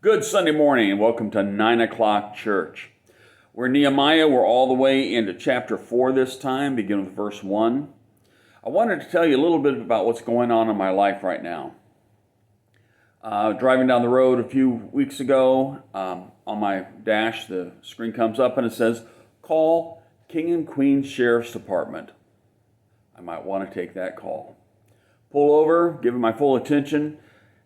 Good Sunday morning and welcome to 9 o'clock church. We're Nehemiah. We're all the way into chapter 4 this time, beginning with verse 1. I wanted to tell you a little bit about what's going on in my life right now. Driving down the road a few weeks ago, on my dash, the screen comes up and it says, "Call King and Queen Sheriff's Department." I might want to take that call. Pull over, give him my full attention.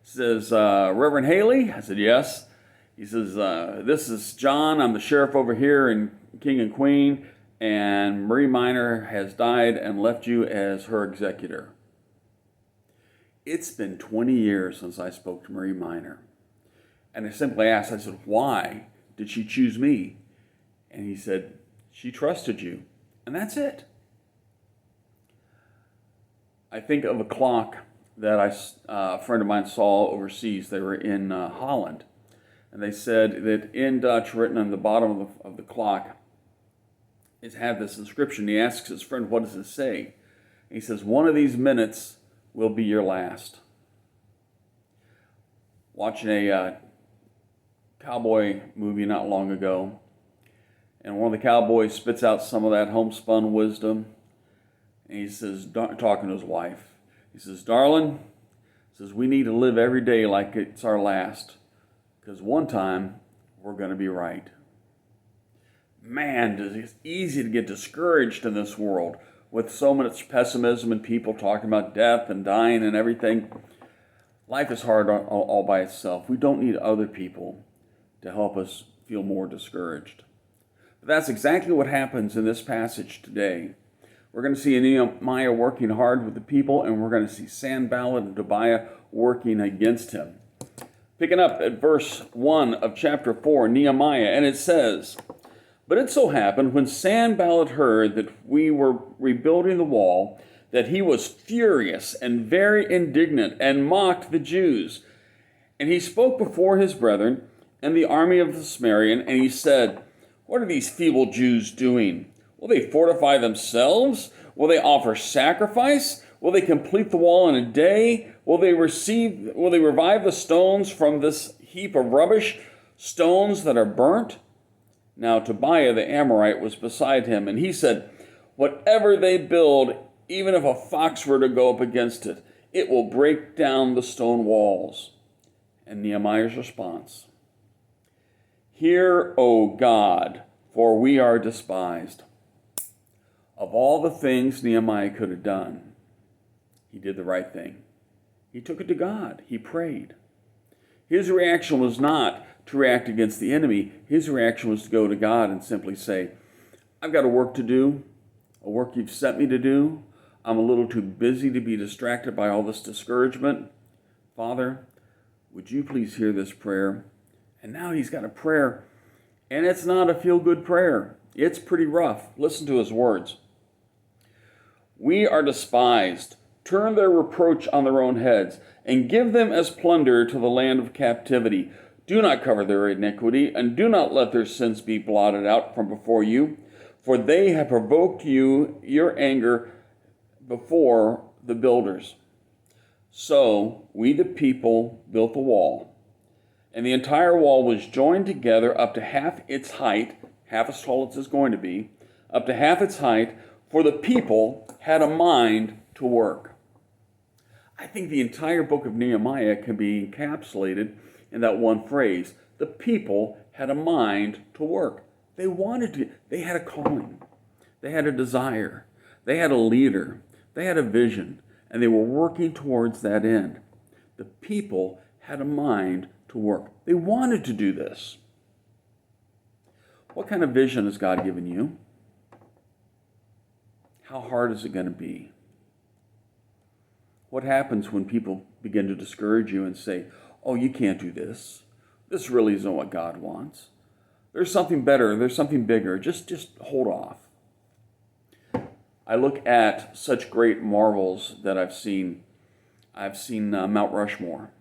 Says, "Reverend Haley?" I said, "Yes." He says, "This is John. I'm the sheriff over here in King and Queen, and Marie Minor has died and left you as her executor." It's been 20 years since I spoke to Marie Minor. And I simply asked, I said, "Why did she choose me?" And he said, "She trusted you." And that's it. I think of a clock that a friend of mine saw overseas. They were in Holland, and they said that in Dutch, written on the bottom of the clock, it had this inscription. He asks his friend, "What does it say?" And he says, "One of these minutes will be your last." Watching a cowboy movie not long ago, and one of the cowboys spits out some of that homespun wisdom, and he says, talking to his wife, he says, "Darling," he says, "we need to live every day like it's our last, because one time we're going to be right." Man, it's easy to get discouraged in this world with so much pessimism and people talking about death and dying and everything. Life is hard all by itself. We don't need other people to help us feel more discouraged. But that's exactly what happens in this passage today. We're going to see Nehemiah working hard with the people, and we're going to see Sanballat and Tobiah working against him. Picking up at verse 1 of chapter 4, Nehemiah, and it says, "But it so happened, when Sanballat heard that we were rebuilding the wall, that he was furious and very indignant and mocked the Jews. And he spoke before his brethren and the army of the Samaritan, and he said, 'What are these feeble Jews doing? Will they fortify themselves? Will they offer sacrifice? Will they complete the wall in a day? Will they revive the stones from this heap of rubbish, stones that are burnt?' Now Tobiah the Amorite was beside him, and he said, 'Whatever they build, even if a fox were to go up against it, it will break down the stone walls.'" And Nehemiah's response, "Hear, O God, for we are despised." Of all the things Nehemiah could have done, he did the right thing. He took it to God. He prayed. His reaction was not to react against the enemy. His reaction was to go to God and simply say, "I've got a work to do, a work you've sent me to do. I'm a little too busy to be distracted by all this discouragement. Father, would you please hear this prayer?" And now he's got a prayer, and it's not a feel-good prayer. It's pretty rough. Listen to his words. "We are despised. Turn their reproach on their own heads, and give them as plunder to the land of captivity. Do not cover their iniquity, and do not let their sins be blotted out from before you. For they have provoked your anger before the builders." So we, the people, built the wall. And the entire wall was joined together up to half its height, half as tall as it's going to be, up to half its height, for the people had a mind to work. I think the entire book of Nehemiah can be encapsulated in that one phrase. The people had a mind to work. They wanted to, they had a calling. They had a desire. They had a leader. They had a vision, and they were working towards that end. The people had a mind to work. They wanted to do this. What kind of vision has God given you? How hard is it going to be? What happens when people begin to discourage you and say, "Oh, you can't do this. This really isn't what God wants. There's something better. There's something bigger. Just hold off." I look at such great marvels that I've seen. I've seen Mount Rushmore.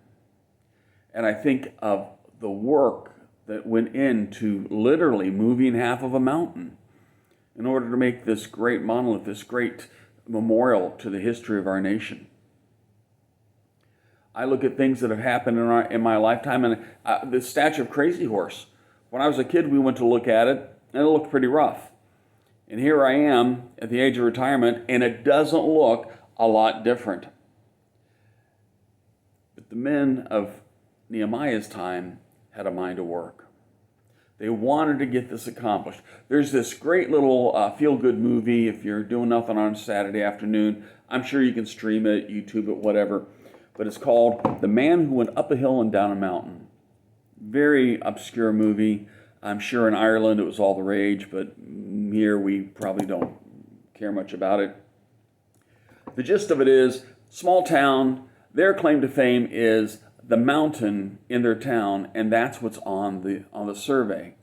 And I think of the work that went into literally moving half of a mountain in order to make this great monolith, this great memorial to the history of our nation. I look at things that have happened in my lifetime, and the statue of Crazy Horse. When I was a kid, we went to look at it, and it looked pretty rough. And here I am at the age of retirement, and it doesn't look a lot different. But the men of Nehemiah's time had a mind to work. They wanted to get this accomplished. There's this great little feel-good movie if you're doing nothing on Saturday afternoon. I'm sure you can stream it, YouTube it, whatever. But it's called The Man Who Went Up a Hill and Down a Mountain. Very obscure movie. I'm sure in Ireland it was all the rage, but here we probably don't care much about it. The gist of it is, small town, their claim to fame is the mountain in their town, and that's what's on the survey.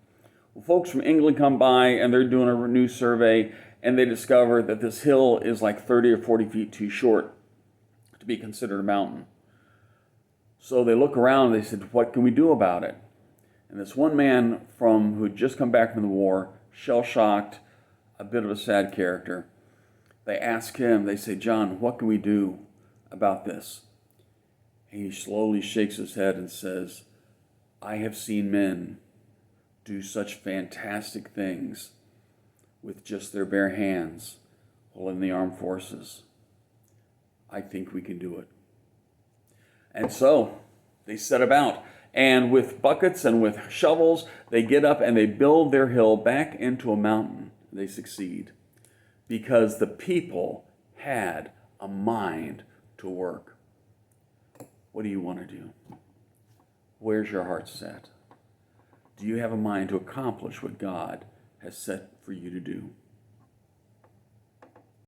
Well, folks from England come by, and they're doing a new survey, and they discover that this hill is like 30 or 40 feet too short to be considered a mountain. So they look around, and they said, what can we do about it? And this one man who had just come back from the war, shell-shocked, a bit of a sad character, they ask him, they say, John, what can we do about this? And he slowly shakes his head and says, I have seen men do such fantastic things with just their bare hands while in the armed forces. I think we can do it. And so they set about. And with buckets and with shovels, they get up and they build their hill back into a mountain. They succeed because the people had a mind to work. What do you want to do? Where's your heart set? Do you have a mind to accomplish what God has set for you to do?